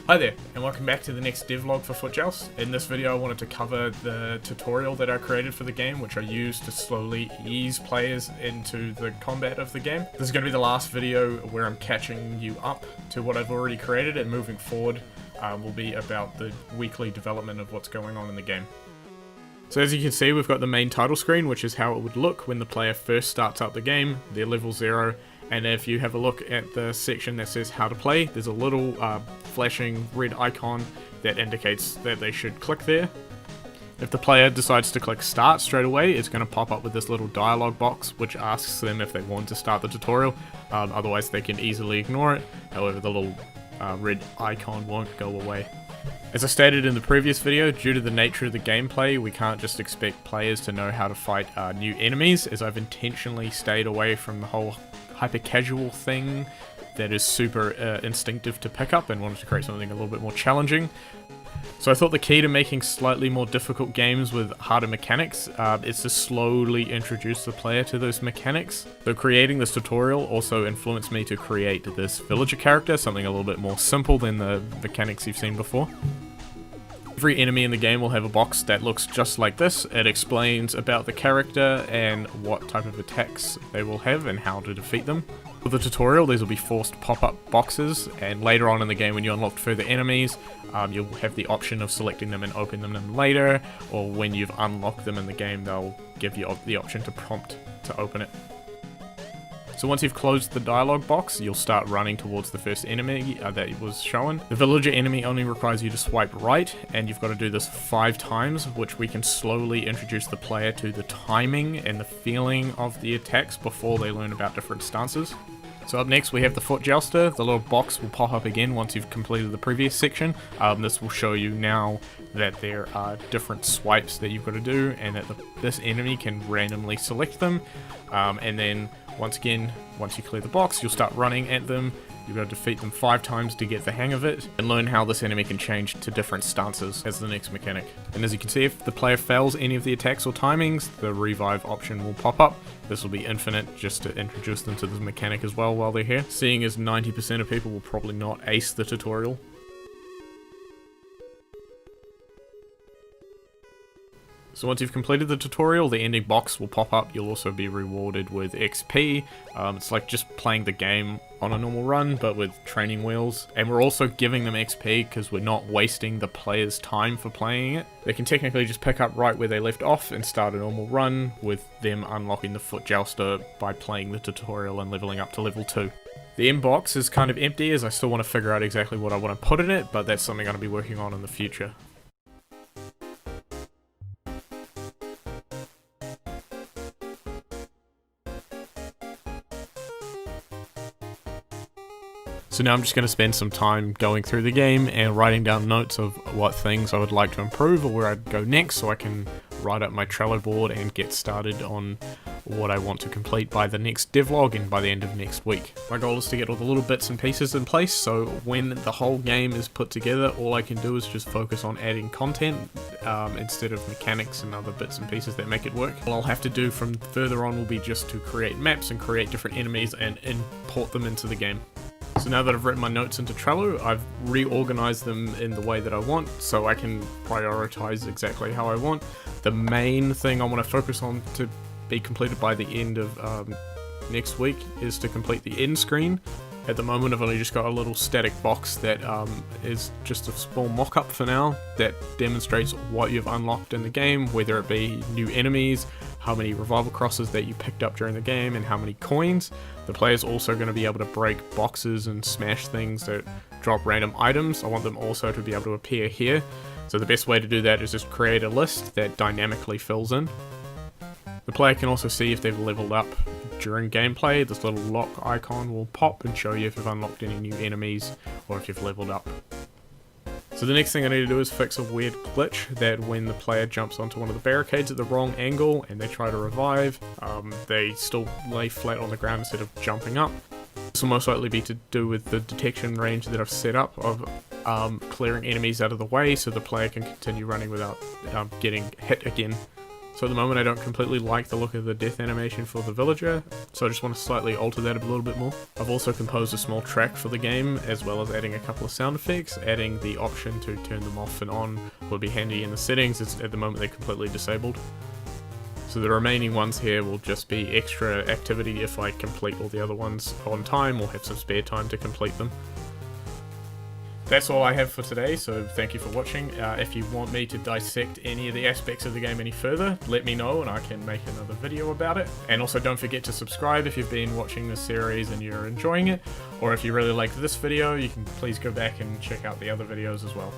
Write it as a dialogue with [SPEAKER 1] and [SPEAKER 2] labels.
[SPEAKER 1] Hi there, and welcome back to the next devlog for Joust. In this video I wanted to cover the tutorial that I created for the game, which I used to slowly ease players into the combat of the game. This is going to be the last video where I'm catching you up to what I've already created, and moving forward will be about the weekly development of what's going on in the game. So as you can see, we've got the main title screen, which is how it would look when the player first starts up the game. They're level 0. And if you have a look at the section that says how to play, there's a little flashing red icon that indicates that they should click there. If the player decides to click start straight away, it's going to pop up with this little dialog box which asks them if they want to start the tutorial. Otherwise they can easily ignore it. However, the little red icon won't go away. As I stated in the previous video, due to the nature of the gameplay, we can't just expect players to know how to fight new enemies, as I've intentionally stayed away from the whole hyper-casual thing that is super instinctive to pick up and wanted to create something a little bit more challenging. So I thought the key to making slightly more difficult games with harder mechanics is to slowly introduce the player to those mechanics. So creating this tutorial also influenced me to create this villager character, something a little bit more simple than the mechanics you've seen before. Every enemy in the game will have a box that looks just like this. It explains about the character and what type of attacks they will have and how to defeat them. For the tutorial, these will be forced pop-up boxes, and later on in the game when you unlock further enemies, you'll have the option of selecting them and opening them later, or when you've unlocked them in the game, they'll give you the option to prompt to open it. So once you've closed the dialog box, you'll start running towards the first enemy that was shown. The villager enemy only requires you to swipe right, and you've got to do this 5 times, which we can slowly introduce the player to the timing and the feeling of the attacks before they learn about different stances. So up next we have the foot jouster. The little box will pop up again once you've completed the previous section. This will show you now that there are different swipes that you've got to do, and that this enemy can randomly select them. And then once again, once you clear the box, you'll start running at them. You've got to defeat them 5 times to get the hang of it, and learn how this enemy can change to different stances as the next mechanic. And as you can see, if the player fails any of the attacks or timings, the revive option will pop up. This will be infinite, just to introduce them to the mechanic as well while they're here, seeing as 90% of people will probably not ace the tutorial. So once you've completed the tutorial, the ending box will pop up. You'll also be rewarded with XP. It's like just playing the game on a normal run, but with training wheels. And we're also giving them XP because we're not wasting the player's time for playing it. They can technically just pick up right where they left off and start a normal run, with them unlocking the foot jouster by playing the tutorial and leveling up to level 2. The inbox is kind of empty, as I still want to figure out exactly what I want to put in it, but that's something I'm going to be working on in the future. So now I'm just going to spend some time going through the game and writing down notes of what things I would like to improve or where I'd go next, so I can write up my Trello board and get started on what I want to complete by the next devlog and by the end of next week. My goal is to get all the little bits and pieces in place, so when the whole game is put together, all I can do is just focus on adding content instead of mechanics and other bits and pieces that make it work. All I'll have to do from further on will be just to create maps and create different enemies and import them into the game. So now that I've written my notes into Trello, I've reorganized them in the way that I want, so I can prioritize exactly how I want. The main thing I want to focus on to be completed by the end of next week is to complete the end screen. At the moment I've only just got a little static box that is just a small mock-up for now that demonstrates what you've unlocked in the game, whether it be new enemies, how many revival crosses that you picked up during the game, and how many coins. The player's also going to be able to break boxes and smash things that drop random items. I want them also to be able to appear here. So the best way to do that is just create a list that dynamically fills in. The player can also see if they've leveled up during gameplay. This little lock icon will pop and show you if you've unlocked any new enemies or if you've leveled up. So the next thing I need to do is fix a weird glitch that when the player jumps onto one of the barricades at the wrong angle and they try to revive, they still lay flat on the ground instead of jumping up. This will most likely be to do with the detection range that I've set up of clearing enemies out of the way so the player can continue running without getting hit again So at the moment I don't completely like the look of the death animation for the villager, so I just want to slightly alter that a little bit more. I've also composed a small track for the game, as well as adding a couple of sound effects. Adding the option to turn them off and on would be handy in the settings, as at the moment they're completely disabled. So the remaining ones here will just be extra activity if I complete all the other ones on time or have some spare time to complete them. That's all I have for today, so thank you for watching. If you want me to dissect any of the aspects of the game any further, let me know and I can make another video about it. And also don't forget to subscribe if you've been watching this series and you're enjoying it, or if you really liked this video, you can please go back and check out the other videos as well.